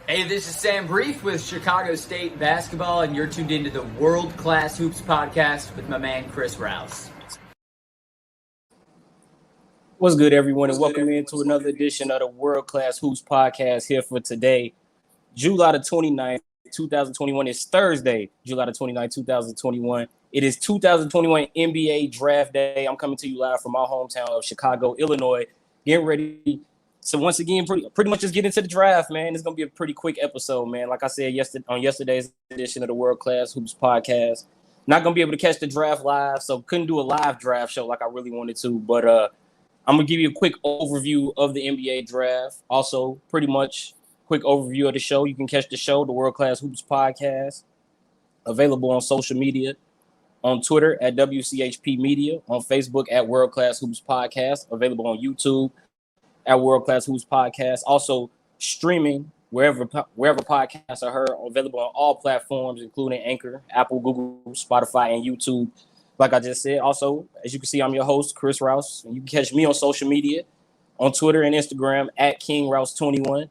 Hey, this is Sam Brief with Chicago State Basketball, and you're tuned into the World Class Hoops podcast with my man, Chris Rouse. What's good, everyone, and welcome into another edition of the World Class Hoops podcast here for today, July the 29th, 2021. It's Thursday, July the 29th, 2021. It is 2021 NBA Draft Day. I'm coming to you live from my hometown of Chicago, Illinois, getting ready. So once again, pretty much just get into the draft, man. It's going to be a pretty quick episode, man. Like I said on yesterday's edition of the World Class Hoops podcast, not going to be able to catch the draft live, so couldn't do a live draft show like I really wanted to. But I'm going to give you a quick overview of the NBA draft. Also, pretty much quick overview of the show. You can catch the show, the World Class Hoops podcast, available on social media, on Twitter at WCHP Media, on Facebook at World Class Hoops Podcast, available on YouTube at World Class Hoops Podcast. Also streaming wherever podcasts are heard, available on all platforms, including Anchor, Apple, Google, Spotify, and YouTube. Like I just said, also, as you can see, I'm your host, Chris Rouse. And you can catch me on social media, on Twitter and Instagram at KingRouse21.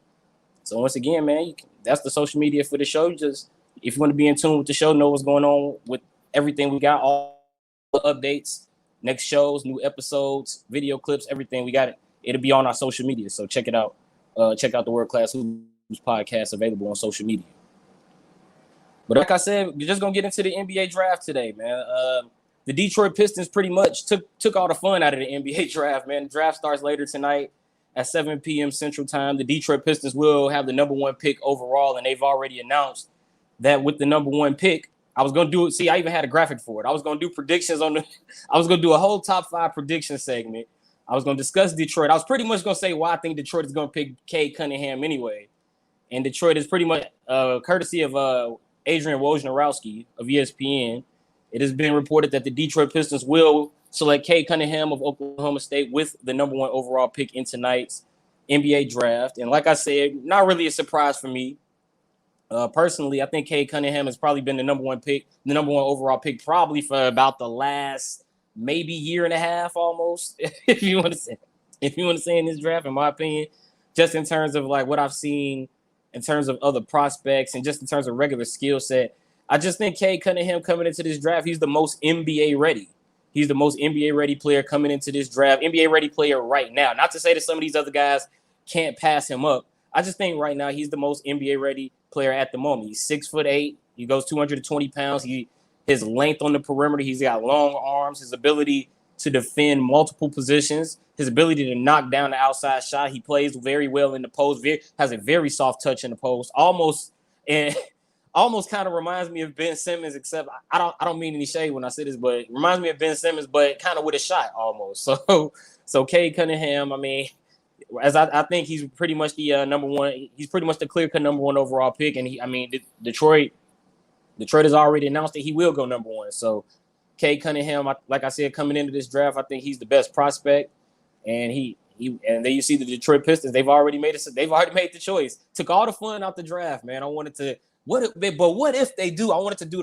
So once again, man, that's the social media for the show. Just if you want to be in tune with the show, know what's going on with everything we got, all the updates, next shows, new episodes, video clips, everything. We got it. It'll be on our social media, so check it out. Check out the World Class Hoops podcast, available on social media. But like I said, we're just gonna get into the NBA draft today, man. The Detroit Pistons pretty much took all the fun out of the NBA draft, man. The draft starts later tonight at 7 p.m. Central Time. The Detroit Pistons will have the number one pick overall, and they've already announced that with the number one pick, I was gonna do it. See, I even had a graphic for it. I was gonna do predictions I was gonna do a whole top 5 prediction segment. I was going to discuss Detroit. I was pretty much going to say why I think Detroit is going to pick Cade Cunningham anyway. And Detroit is pretty much courtesy of Adrian Wojnarowski of ESPN. It has been reported that the Detroit Pistons will select Cade Cunningham of Oklahoma State with the number one overall pick in tonight's NBA draft. And like I said, not really a surprise for me. Personally, I think Cade Cunningham has probably been the number one overall pick probably for about the last maybe year and a half almost, if you want to say in this draft, in my opinion, just in terms of like what I've seen in terms of other prospects and just in terms of regular skill set. I just think Cade Cunningham coming into this draft, he's the most NBA ready. He's the most NBA ready player coming into this draft, NBA ready player right now. Not to say that some of these other guys can't pass him up. I just think right now he's the most NBA ready player at the moment. He's 6'8". He goes 220 pounds. His length on the perimeter, he's got long arms, his ability to defend multiple positions, his ability to knock down the outside shot. He plays very well in the post, has a very soft touch in the post, almost kind of reminds me of Ben Simmons, except I don't mean any shade when I say this, but it reminds me of Ben Simmons, but kind of with a shot almost. So Cade Cunningham, I mean, as I think he's pretty much the number one. He's pretty much the clear-cut number one overall pick, and Detroit has already announced that he will go number one. So Cade Cunningham, like I said, coming into this draft, I think he's the best prospect. And and then you see the Detroit Pistons, they've already made the choice. Took all the fun out the draft, man. What if they do? I wanted to do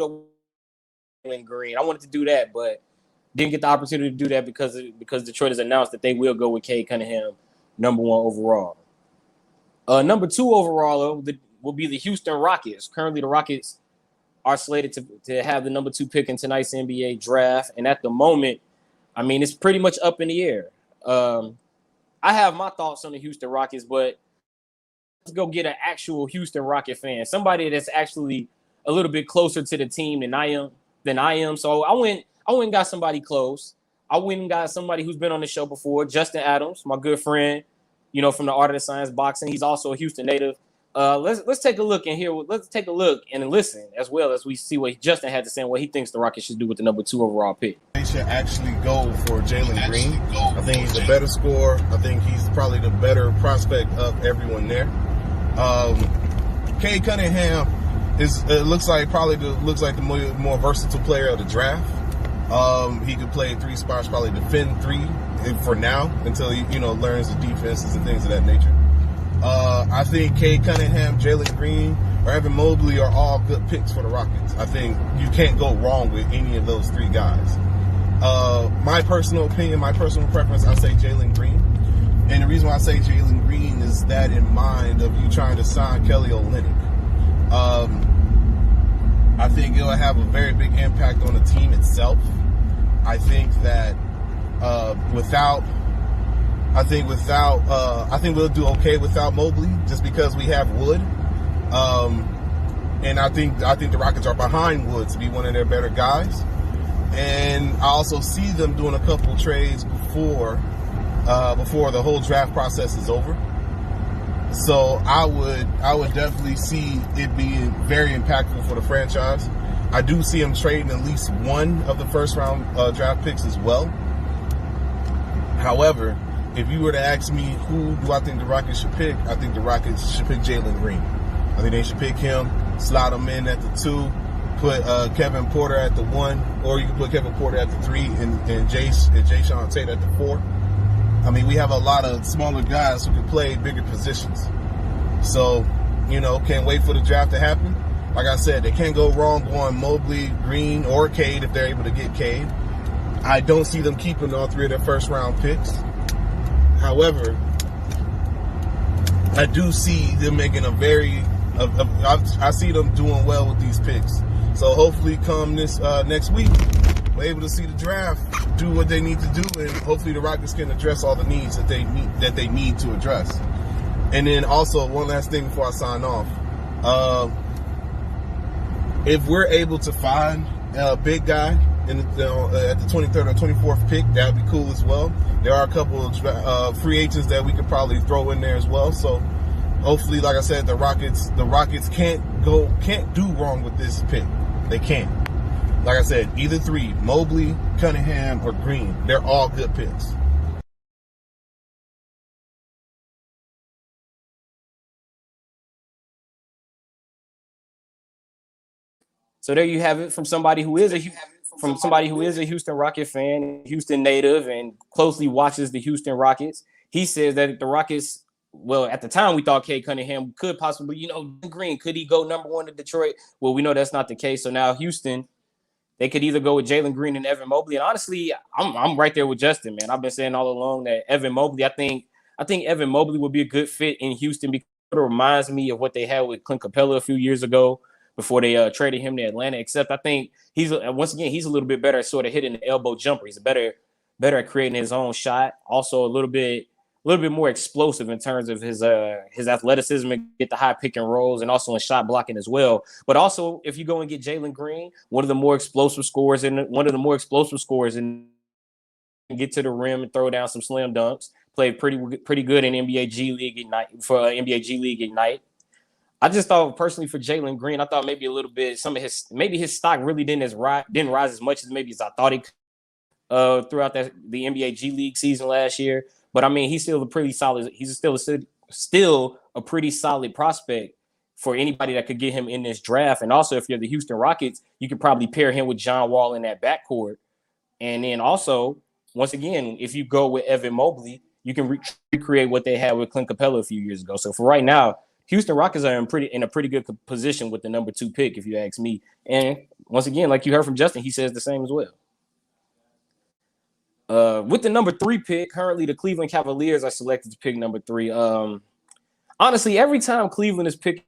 the green. I wanted to do that, but didn't get the opportunity to do that because Detroit has announced that they will go with Cade Cunningham number one overall. Number 2 overall will be the Houston Rockets. Currently, the Rockets are slated to have the number 2 pick in tonight's NBA draft. And at the moment, I mean, it's pretty much up in the air. I have my thoughts on the Houston Rockets, but let's go get an actual Houston Rocket fan, somebody that's actually a little bit closer to the team than I am. So I went and got somebody close. I went and got somebody who's been on the show before, Justin Adams, my good friend, from the Art of the Science Boxing. He's also a Houston native. Let's take a look and hear. Let's take a look and listen as well as we see what Justin had to say and what he thinks the Rockets should do with the number 2 overall pick. They should actually go for Jalen Green. I think he's the better scorer. I think he's probably the better prospect of everyone there. Cade Cunningham looks like the more versatile player of the draft. He could play 3 spots, probably defend 3 for now until he learns the defenses and things of that nature. I think Cade Cunningham, Jalen Green, or Evan Mobley are all good picks for the Rockets. I think you can't go wrong with any of those 3 guys. My personal opinion, my personal preference, I say Jalen Green. And the reason why I say Jalen Green is that in mind of you trying to sign Kelly Olynyk. I think it'll have a very big impact on the team itself. I think that I think we'll do okay without Mobley just because we have Wood. And I think the Rockets are behind Wood to be one of their better guys. And I also see them doing a couple trades before the whole draft process is over. So I would definitely see it being very impactful for the franchise. I do see them trading at least one of the first round draft picks as well. However, if you were to ask me who do I think the Rockets should pick, I think the Rockets should pick Jalen Green. I think they should pick him, slot him in at the 2, put Kevin Porter at the 1, or you can put Kevin Porter at the 3 and Jason Tate at the 4. I mean, we have a lot of smaller guys who can play bigger positions. So, can't wait for the draft to happen. Like I said, they can't go wrong going Mobley, Green, or Cade if they're able to get Cade. I don't see them keeping all 3 of their first-round picks. However, I do see them making I see them doing well with these picks. So hopefully come this next week, we're able to see the draft, do what they need to do, and hopefully the Rockets can address all the needs that they need to address. And then also, one last thing before I sign off. If we're able to find a big guy at the 23rd or 24th pick, that would be cool as well. There are a couple of free agents that we could probably throw in there as well. So hopefully, like I said, the Rockets can't do wrong with this pick. They can't. Like I said, either 3, Mobley, Cunningham, or Green, they're all good picks. So there you have it from somebody who is a Houston Rocket fan, Houston native, and closely watches the Houston Rockets. He says that the Rockets, well, at the time we thought Cade Cunningham could possibly, Green, could he go number 1 to Detroit? Well, we know that's not the case. So now Houston, they could either go with Jalen Green and Evan Mobley. And honestly, I'm right there with Justin, man. I've been saying all along that Evan Mobley, I think Evan Mobley would be a good fit in Houston because it reminds me of what they had with Clint Capella a few years ago before they traded him to Atlanta. Except I think he's a little bit better at sort of hitting the elbow jumper. He's better at creating his own shot. Also a little bit more explosive in terms of his athleticism and get the high pick and rolls, and also in shot blocking as well. But also, if you go and get Jalen Green, one of the more explosive scorers and get to the rim and throw down some slam dunks. Played pretty good in NBA G League Ignite. I just thought personally for Jalen Green, I thought maybe a little bit his stock really didn't rise as much as maybe as I thought it could throughout the NBA G League season last year. But I mean, he's still a pretty solid prospect for anybody that could get him in this draft. And also, if you're the Houston Rockets, you could probably pair him with John Wall in that backcourt. And then also, once again, if you go with Evan Mobley, you can recreate what they had with Clint Capella a few years ago. So for right now, Houston Rockets are in a pretty good position with the number 2 pick, if you ask me. And once again, like you heard from Justin, he says the same as well. With the number 3 pick, currently the Cleveland Cavaliers are selected to pick number 3. Honestly, every time Cleveland is picked,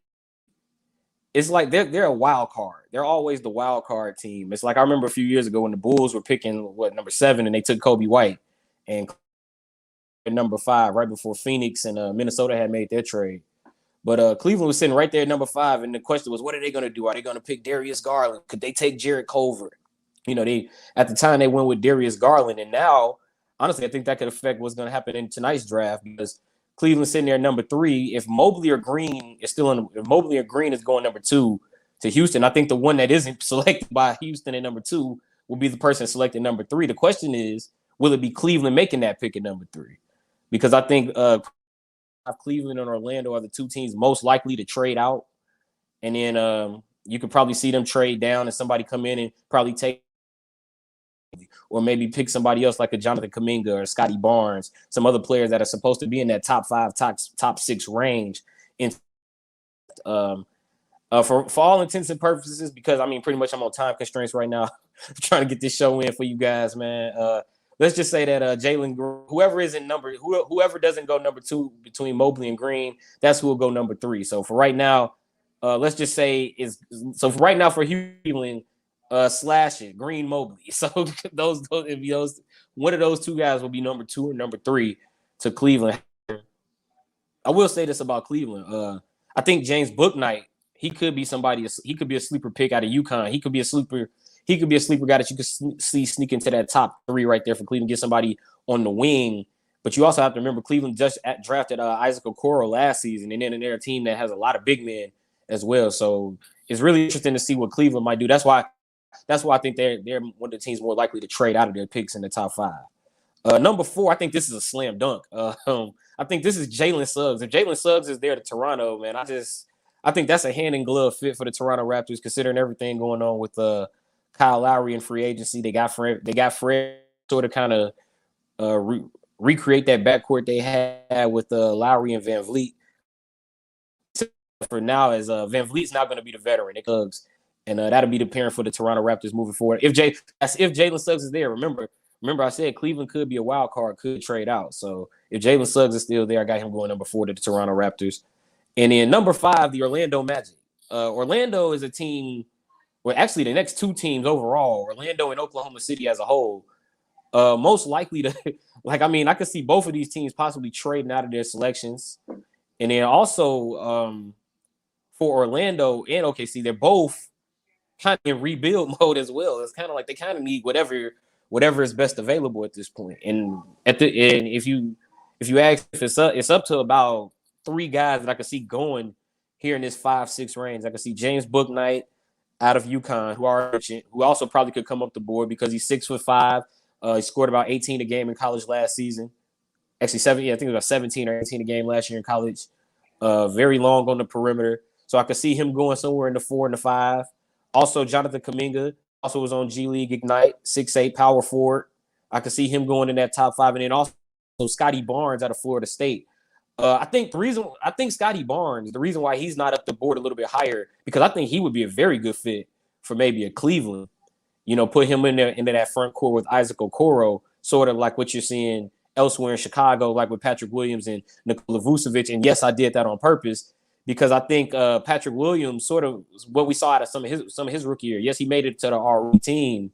it's like they're a wild card. They're always the wild card team. It's like I remember a few years ago when the Bulls were picking number 7 and they took Kobe White, and number 5 right before Phoenix and Minnesota had made their trade. But Cleveland was sitting right there at number 5, and the question was, what are they going to do? Are they going to pick Darius Garland? Could they take Jarrett Culver? At the time they went with Darius Garland, and now, honestly, I think that could affect what's going to happen in tonight's draft because Cleveland's sitting there at number 3. If Mobley or Green is going number 2 to Houston, I think the one that isn't selected by Houston at number 2 will be the person selected number 3. The question is, will it be Cleveland making that pick at number 3? Because I think Cleveland and Orlando are the 2 teams most likely to trade out, and then you could probably see them trade down and somebody come in and probably take, or maybe pick somebody else like a Jonathan Kuminga or Scotty Barnes, some other players that are supposed to be in that top 5, top 6 range. For all intents and purposes, because I mean, pretty much I'm on time constraints right now, trying to get this show in for you guys, man. let's just say that Jalen, whoever doesn't go number 2 between Mobley and Green, that's who will go number 3. So for right now, let's just say for right now for Cleveland, slash it GreenMobley. So those one of those two guys will be number 2 or number 3 to Cleveland. I will say this about Cleveland. I think James Bouknight, he could be somebody. He could be a sleeper pick out of UConn. He could be a sleeper. He could be a sleeper guy that you could see sneak into that top 3 right there for Cleveland. Get somebody on the wing. But you also have to remember Cleveland just drafted Isaac Okoro last season, and then they're a team that has a lot of big men as well. So it's really interesting to see what Cleveland might do. That's why I think they're one of the teams more likely to trade out of their picks in the top 5. Number 4, I think this is a slam dunk. I think this is Jalen Suggs. If Jalen Suggs is there to Toronto, man, I think that's a hand in glove fit for the Toronto Raptors, considering everything going on with Kyle Lowry in free agency. They got Fred sort of kind of recreate that backcourt they had with Lowry and Van Vliet. For now, as Van Vliet's not going to be the veteran, Suggs, and that'll be the pairing for the Toronto Raptors moving forward. If Jalen Suggs is there, remember I said Cleveland could be a wild card, could trade out. So if Jalen Suggs is still there, I got him going number 4 to the Toronto Raptors. And then number 5, the Orlando Magic. Orlando is a team, well, actually the next 2 teams overall, Orlando and Oklahoma City as a whole, most likely to, I could see both of these teams possibly trading out of their selections. And then also for Orlando and OKC, they're both kind of in rebuild mode as well. It's kind of like they kind of need whatever is best available at this point. And if you ask if it's up to about 3 guys that I could see going here in this 5-6 range. I could see James Bouknight out of UConn, who also probably could come up the board because he's 6'5". He scored about 18 a game in college last season. Actually, I think it was about 17 or 18 a game last year in college. Very long on the perimeter. So I could see him going somewhere in the 4 and the 5. Also, Jonathan Kuminga also was on G League Ignite, 6'8", power forward. I could see him going in that top 5. And then also Scotty Barnes out of Florida State. I think Scotty Barnes, the reason why he's not up the board a little bit higher, because I think he would be a very good fit for maybe a Cleveland. Put him in there into that front court with Isaac Okoro, sort of like what you're seeing elsewhere in Chicago, like with Patrick Williams and Nikola Vucevic. And yes, I did that on purpose because I think Patrick Williams, sort of what we saw out of some of his rookie year. Yes, he made it to the RE team,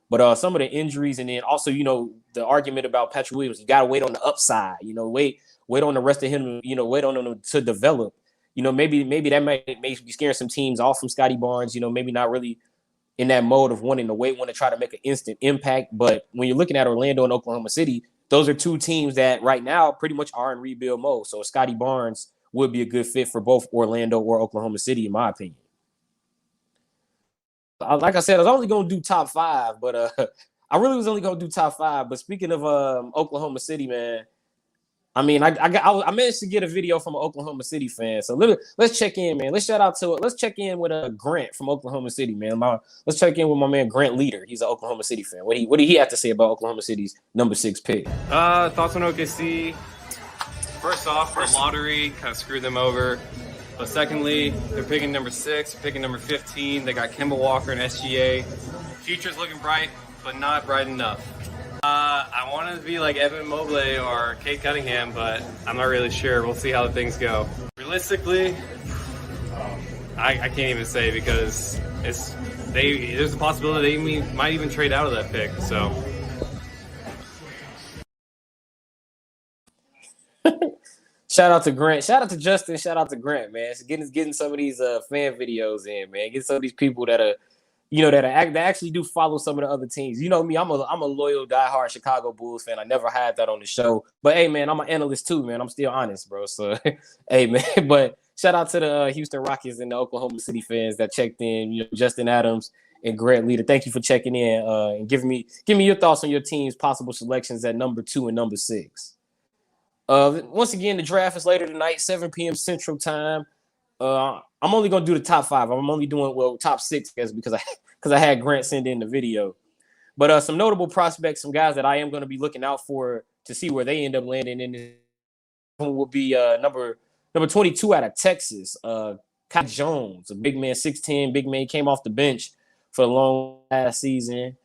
but some of the injuries, and then also the argument about Patrick Williams, you got to wait on the upside. Wait on the rest of him. Wait on him to develop. Maybe that may be scaring some teams off from Scotty Barnes. Maybe not really in that mode of wanting to try to make an instant impact. But when you're looking at Orlando and Oklahoma City, those are 2 teams that right now pretty much are in rebuild mode. So Scotty Barnes would be a good fit for both Orlando or Oklahoma City, in my opinion. Like I said, I was only going to do top 5, but I really was only going to do top 5. But speaking of Oklahoma City, man, I managed to get a video from an Oklahoma City fan. So let's check in, man. Let's check in with Grant from Oklahoma City, man. Let's check in with my man Grant Leader. He's an Oklahoma City fan. What did he have to say about Oklahoma City's number 6 pick? Thoughts on OKC? First off, the lottery kind of screwed them over. But secondly, they're picking number 6, picking number 15. They got Kemba Walker and SGA. Future's looking bright, but not bright enough. I wanted to be like Evan Mobley or Cade Cunningham, but I'm not really sure. We'll see how things go. Realistically, I can't even say because there's a possibility they might even trade out of that pick. So. Shout out to Grant. Shout out to Justin. Shout out to Grant, man. It's getting some of these fan videos in, man. Get some of these people that actually do follow some of the other teams. You know me, I'm a loyal, diehard Chicago Bulls fan. I never had that on the show. But, hey, man, I'm an analyst too, man. I'm still honest, bro. So, hey, man. But shout out to the Houston Rockets and the Oklahoma City fans that checked in. Justin Adams and Grant Leader. Thank you for checking in and giving me your thoughts on your team's possible selections at number 2 and number 6. Once again, the draft is later tonight, 7 p.m. Central Time. I'm only gonna do the top 5. I'm only doing top 6 because I had Grant send in the video. But some notable prospects, some guys that I am gonna be looking out for to see where they end up landing in this will be number 22 out of Texas, Kai Jones, a big man, 6'10", big man, came off the bench for a long last season.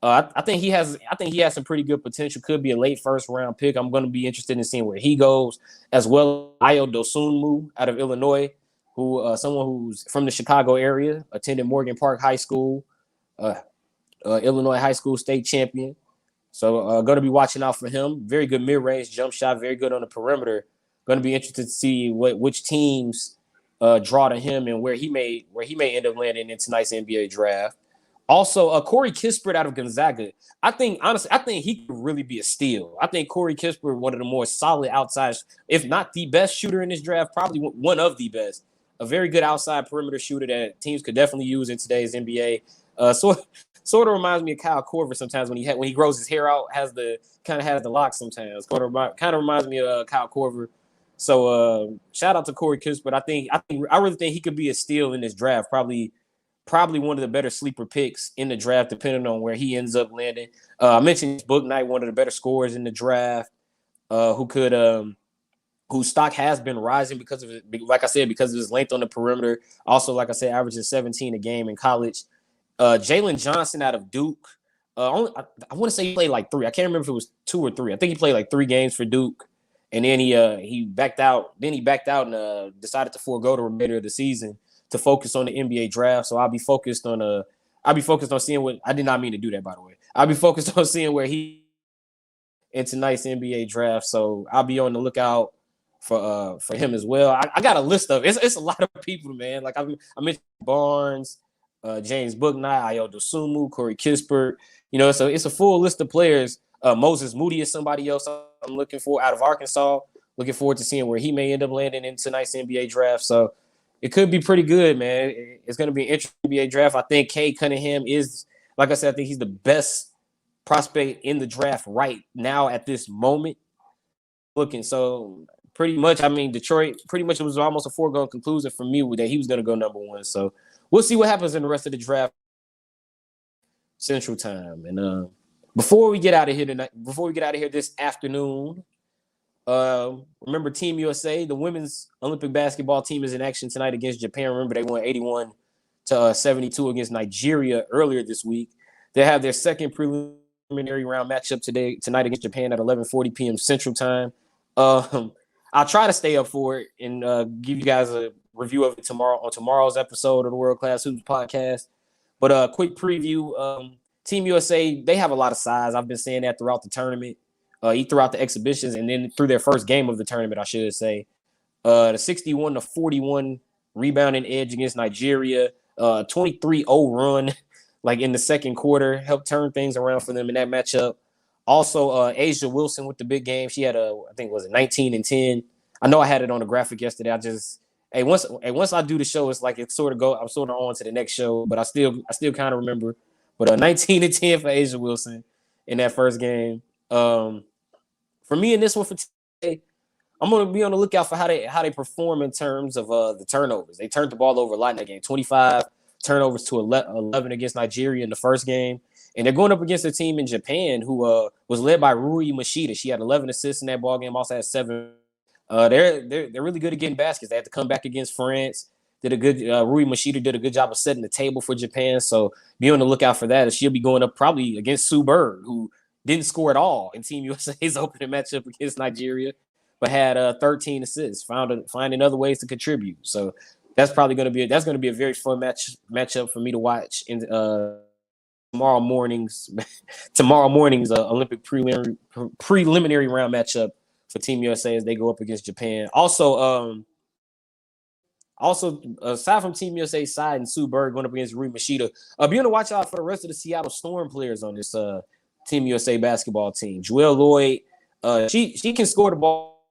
I think he has. I think he has some pretty good potential. Could be a late first round pick. I'm going to be interested in seeing where he goes, as well as Ayo Dosunmu out of Illinois, who someone who's from the Chicago area, attended Morgan Park High School, Illinois high school state champion. So going to be watching out for him. Very good mid range jump shot. Very good on the perimeter. Going to be interested to see which teams draw to him and where he may end up landing in tonight's NBA draft. Also, Corey Kispert out of Gonzaga. Honestly, I think he could really be a steal. I think Corey Kispert, one of the more solid outside, if not the best shooter in this draft, probably one of the best. A very good outside perimeter shooter that teams could definitely use in today's NBA. Sort of reminds me of Kyle Korver sometimes when he grows his hair out, has the lock sometimes. Kind of reminds me of Kyle Korver. So shout out to Corey Kispert. I really think he could be a steal in this draft. Probably one of the better sleeper picks in the draft, depending on where he ends up landing. I mentioned Book Knight, one of the better scorers in the draft, whose stock has been rising because of, like I said, because of his length on the perimeter. Also, like I said, averaging 17 a game in college. Jalen Johnson out of Duke. I want to say he played like 3. I can't remember if it was 2 or 3. I think he played like 3 games for Duke, and then he backed out. Then he backed out and decided to forego the remainder of the season to focus on the NBA draft. So I'll be focused on seeing what I did not mean to do that, by the way. I'll be focused on seeing where he in tonight's NBA draft. So I'll be on the lookout for him as well. I got a list of it's a lot of people, man. Like I mentioned Barnes, James Bouknight, Ayo Dosunmu, Corey Kispert. You know, so it's a full list of players. Moses Moody is somebody else I'm looking for out of Arkansas. Looking forward to seeing where he may end up landing in tonight's NBA draft. So it could be pretty good, man. It's going to be an interesting NBA draft. I think Cade Cunningham is, like I said, I think he's the best prospect in the draft right now at this moment. Looking, so pretty much, I mean, Detroit, pretty much it was almost a foregone conclusion for me that he was going to go number 1. So we'll see what happens in the rest of the draft Central Time. And before we get out of here this afternoon, remember Team USA, the women's Olympic basketball team is in action tonight against Japan. Remember, they won 81-72 against Nigeria earlier this week. They have their second preliminary round matchup tonight against Japan at 11:40 p.m. Central Time. I'll try to stay up for it and give you guys a review of it tomorrow's episode of the World Class Hoops podcast. But a quick preview. Team USA, they have a lot of size. I've been saying that throughout the tournament. Throughout the exhibitions and then through their first game of the tournament, I should say. The 61-41 rebounding edge against Nigeria, 23-0 run like in the second quarter, helped turn things around for them in that matchup. Also, Asia Wilson with the big game. She had I think, was it 19 and 10. I know I had it on the graphic yesterday. Once I do the show, it's like I'm sort of on to the next show, but I still kind of remember. But 19 and 10 for Asia Wilson in that first game. For me in this one for today, I'm going to be on the lookout for how they perform in terms of the turnovers. They turned the ball over a lot in that game. 25 turnovers to 11 against Nigeria in the first game. And they're going up against a team in Japan who was led by Rui Machida. She had 11 assists in that ball game, also had 7. They're really good at getting baskets. They had to come back against France. Rui Machida did a good job of setting the table for Japan. So be on the lookout for that. She'll be going up probably against Sue Bird, who didn't score at all in Team USA's opening matchup against Nigeria, but had 13 assists, finding other ways to contribute. So that's probably going to be a very fun matchup for me to watch in tomorrow morning's Olympic preliminary round matchup for Team USA as they go up against Japan. Also, aside from Team USA's side and Sue Bird going up against Rui Machida, be on the watch out for the rest of the Seattle Storm players on this Team USA basketball team. Joelle Lloyd, she can score the ball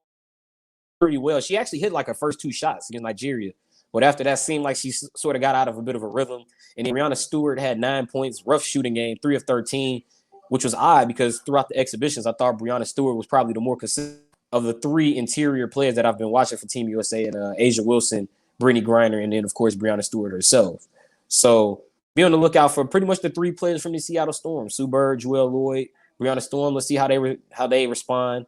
pretty well. She actually hit like her first 2 shots against Nigeria, but after that seemed like she sort of got out of a bit of a rhythm. And then Brianna Stewart had 9 points, rough shooting game, 3 of 13, which was odd because throughout the exhibitions, I thought Brianna Stewart was probably the more consistent of the 3 interior players that I've been watching for Team USA, and Asia Wilson, Brittany Griner, and then, of course, Brianna Stewart herself. So be on the lookout for pretty much the 3 players from the Seattle Storm: Sue Bird, Joelle Lloyd, Brianna Storm. Let's see how they respond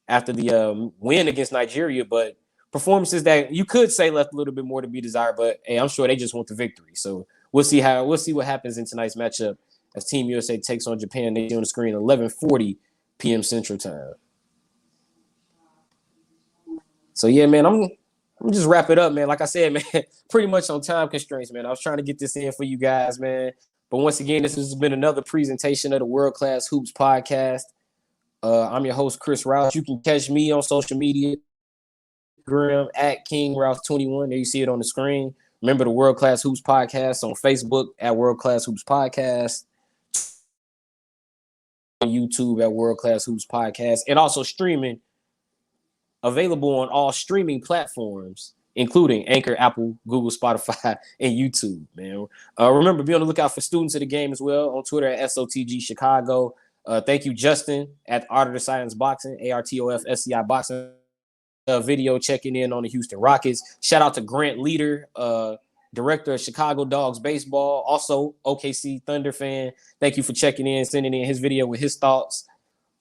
after the win against Nigeria. But performances that you could say left a little bit more to be desired. But hey, I'm sure they just want the victory. So we'll see what happens in tonight's matchup as Team USA takes on Japan. They see on the screen 11:40 p.m. Central Time. So yeah, man, I'm just wrap it up, man. Like I said, man, pretty much on time constraints, man. I was trying to get this in for you guys, man. But once again, this has been another presentation of the World Class Hoops Podcast. I'm your host, Chris Rouse. You can catch me on social media, at King Rouse 21. There you see it on the screen. Remember the World Class Hoops Podcast on Facebook at World Class Hoops Podcast, on YouTube at World Class Hoops Podcast, and also streaming, available on all streaming platforms, including Anchor, Apple, Google, Spotify, and YouTube, man. Remember, be on the lookout for students of the game as well on Twitter at SOTG Chicago. Thank you, Justin, at Art of the Science Boxing, ARTOFSCI Boxing. Video checking in on the Houston Rockets. Shout out to Grant Leader, director of Chicago Dogs Baseball, also OKC Thunder fan. Thank you for checking in, sending in his video with his thoughts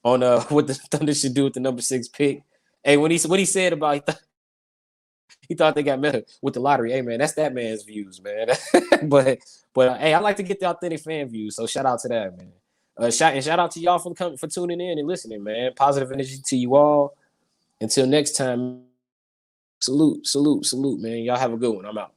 on what the Thunder should do with the number 6 pick. Hey, what he said about he thought they got meta with the lottery. Hey, man, that's that man's views, man. but hey, I like to get the authentic fan views, so shout out to that, man. Shout out to y'all for tuning in and listening, man. Positive energy to you all. Until next time, salute, man. Y'all have a good one. I'm out.